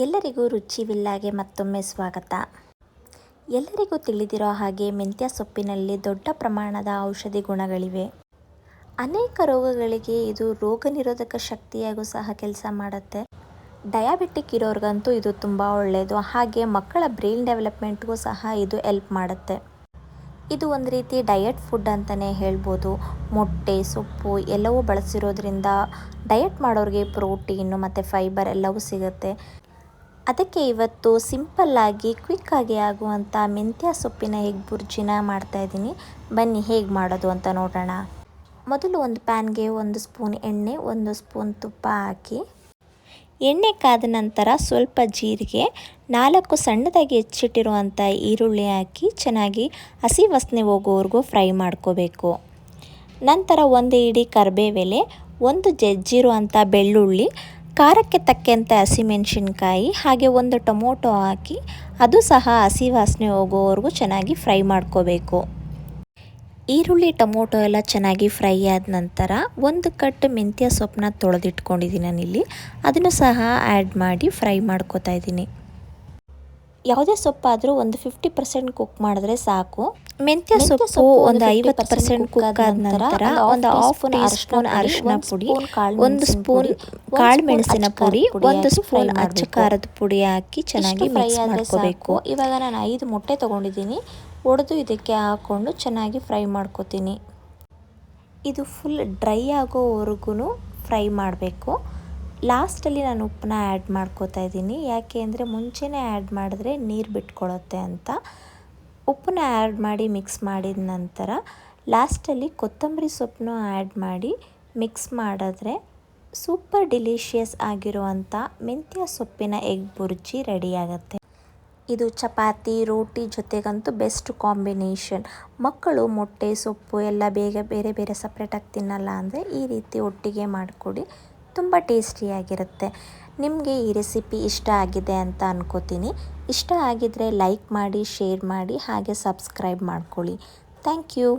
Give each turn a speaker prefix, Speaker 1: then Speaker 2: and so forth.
Speaker 1: ಎಲ್ಲರಿಗೂ ರುಚಿ ವಿಲ್ಲಾಗೆ ಮತ್ತೊಮ್ಮೆ ಸ್ವಾಗತ. ಎಲ್ಲರಿಗೂ ತಿಳಿದಿರೋ ಹಾಗೆ ಮೆಂತ್ಯ ಸೊಪ್ಪಿನಲ್ಲಿ ದೊಡ್ಡ ಪ್ರಮಾಣದ ಔಷಧಿ ಗುಣಗಳಿವೆ. ಅನೇಕ ರೋಗಗಳಿಗೆ ಇದು ರೋಗ ನಿರೋಧಕ ಶಕ್ತಿಯಾಗೂ ಸಹ ಕೆಲಸ ಮಾಡುತ್ತೆ. ಡಯಾಬಿಟಿಕ್ ಇರೋರ್ಗಂತೂ ಇದು ತುಂಬ ಒಳ್ಳೆಯದು. ಹಾಗೆ ಮಕ್ಕಳ ಬ್ರೈನ್ ಡೆವಲಪ್ಮೆಂಟ್ಗೂ ಸಹ ಇದು ಹೆಲ್ಪ್ ಮಾಡುತ್ತೆ. ಇದು ಒಂದು ರೀತಿ ಡಯಟ್ ಫುಡ್ ಅಂತಲೇ ಹೇಳ್ಬೋದು. ಮೊಟ್ಟೆ, ಸೊಪ್ಪು ಎಲ್ಲವೂ ಬಳಸಿರೋದ್ರಿಂದ ಡಯಟ್ ಮಾಡೋರಿಗೆ ಪ್ರೋಟೀನು ಮತ್ತು ಫೈಬರ್ ಎಲ್ಲವೂ ಸಿಗುತ್ತೆ. ಅದಕ್ಕೆ ಇವತ್ತು ಸಿಂಪಲ್ಲಾಗಿ ಕ್ವಿಕ್ಕಾಗಿ ಆಗುವಂಥ ಮೆಂತ್ಯ ಸೊಪ್ಪಿನ ಎಗ್ ಬುರ್ಜಿನ ಮಾಡ್ತಾಯಿದ್ದೀನಿ. ಬನ್ನಿ ಹೇಗೆ ಮಾಡೋದು ಅಂತ ನೋಡೋಣ. ಮೊದಲು ಒಂದು ಪ್ಯಾನ್ಗೆ 1 ಸ್ಪೂನ್ ಎಣ್ಣೆ, 1 ಸ್ಪೂನ್ ತುಪ್ಪ ಹಾಕಿ, ಎಣ್ಣೆ ಕಾದ ನಂತರ ಸ್ವಲ್ಪ ಜೀರಿಗೆ, 4 ಸಣ್ಣದಾಗಿ ಹೆಚ್ಚಿಟ್ಟಿರುವಂಥ ಈರುಳ್ಳಿ ಹಾಕಿ ಚೆನ್ನಾಗಿ ಹಸಿ ವಾಸನೆ ಹೋಗೋವರೆಗೂ ಫ್ರೈ ಮಾಡ್ಕೋಬೇಕು. ನಂತರ 1 ಹಿಡಿ ಕರಿಬೇವೆಲೆ, 1 ಜಜ್ಜಿರುವಂಥ ಬೆಳ್ಳುಳ್ಳಿ, ಖಾರಕ್ಕೆ ತಕ್ಕಂತೆ ಹಸಿಮೆಣಸಿನ್ಕಾಯಿ ಹಾಗೆ 1 ಟೊಮೊಟೊ ಹಾಕಿ ಅದು ಸಹ ಹಸಿ ವಾಸನೆ ಹೋಗೋವರೆಗೂ ಚೆನ್ನಾಗಿ ಫ್ರೈ ಮಾಡ್ಕೋಬೇಕು. ಈರುಳ್ಳಿ ಟೊಮೊಟೊ ಎಲ್ಲ ಚೆನ್ನಾಗಿ ಫ್ರೈ ಆದ ನಂತರ 1 ಕಟ್ ಮೆಂತ್ಯ ಸೊಪ್ಪನ್ನ ತೊಳೆದಿಟ್ಕೊಂಡಿದ್ದೀನಿ ನಾನಿಲ್ಲಿ. ಅದನ್ನು ಸಹ ಆ್ಯಡ್ ಮಾಡಿ ಫ್ರೈ ಮಾಡ್ಕೋತಾ ಇದ್ದೀನಿ. ಯಾವುದೇ ಸೊಪ್ಪಾದರೂ ಒಂದು 50% ಕುಕ್ ಮಾಡಿದ್ರೆ ಸಾಕು. ಮೆಂತ್ಯ ಸೊಪ್ಪು ಒಂದು 50% ಕುಕ್ ಆದ ನಂತರ ಒಂದು ಹಾಫ್ ಟೀ ಸ್ಪೂನ್ ಅರಿಶಿನ ಪುಡಿ, 1 ಸ್ಪೂನ್ ಕಾಳು ಮೆಣಸಿನ ಪುಡಿ, 1 ಸ್ಪೂನ್ ಅಚ್ಚ ಖಾರದ ಪುಡಿ ಹಾಕಿ ಚೆನ್ನಾಗಿ ಮಿಕ್ಸ್ ಮಾಡ್ಕೋಬೇಕು. ಇವಾಗ ನಾನು 5 ಮೊಟ್ಟೆ ತೊಗೊಂಡಿದ್ದೀನಿ. ಒಡೆದು ಇದಕ್ಕೆ ಹಾಕ್ಕೊಂಡು ಚೆನ್ನಾಗಿ ಫ್ರೈ ಮಾಡ್ಕೋತೀನಿ. ಇದು ಫುಲ್ ಡ್ರೈ ಆಗೋವರೆಗೂ ಫ್ರೈ ಮಾಡಬೇಕು. ಲಾಸ್ಟಲ್ಲಿ ನಾನು ಉಪ್ಪನ್ನ ಆ್ಯಡ್ ಮಾಡ್ಕೋತಾ ಇದ್ದೀನಿ. ಯಾಕೆ ಅಂದರೆ ಮುಂಚೆನೇ ಆ್ಯಡ್ ಮಾಡಿದ್ರೆ ನೀರು ಬಿಟ್ಕೊಳ್ಳುತ್ತೆ ಅಂತ. ಉಪ್ಪನ್ನ ಆ್ಯಡ್ ಮಾಡಿ ಮಿಕ್ಸ್ ಮಾಡಿದ ನಂತರ ಲಾಸ್ಟಲ್ಲಿ ಕೊತ್ತಂಬರಿ ಸೊಪ್ಪನ್ನು ಆ್ಯಡ್ ಮಾಡಿ ಮಿಕ್ಸ್ ಮಾಡಿದ್ರೆ ಸೂಪರ್ ಡಿಲಿಷಿಯಸ್ ಆಗಿರುವಂಥ ಮೆಂತ್ಯ ಸೊಪ್ಪಿನ ಎಗ್ ಬುರ್ಜಿ ರೆಡಿಯಾಗುತ್ತೆ. ಇದು ಚಪಾತಿ, ರೋಟಿ ಜೊತೆಗಂತೂ ಬೆಸ್ಟ್ ಕಾಂಬಿನೇಷನ್. ಮಕ್ಕಳು ಮೊಟ್ಟೆ, ಸೊಪ್ಪು ಎಲ್ಲ ಬೇರೆ ಬೇರೆ ಸಪ್ರೇಟಾಗಿ ತಿನ್ನಲ್ಲ ಅಂದರೆ ಈ ರೀತಿ ಒಟ್ಟಿಗೆ ಮಾಡಿಕೊಡಿ. ತುಂಬ ಟೇಸ್ಟಿಯಾಗಿರುತ್ತೆ. ನಿಮಗೆ ಈ ರೆಸಿಪಿ ಇಷ್ಟ ಆಗಿದೆ ಅಂತ ಅನ್ಕೋತೀನಿ. ಇಷ್ಟ ಆಗಿದ್ದರೆ ಲೈಕ್ ಮಾಡಿ, ಶೇರ್ ಮಾಡಿ ಹಾಗೆ ಸಬ್ಸ್ಕ್ರೈಬ್ ಮಾಡ್ಕೊಳ್ಳಿ. Thank you.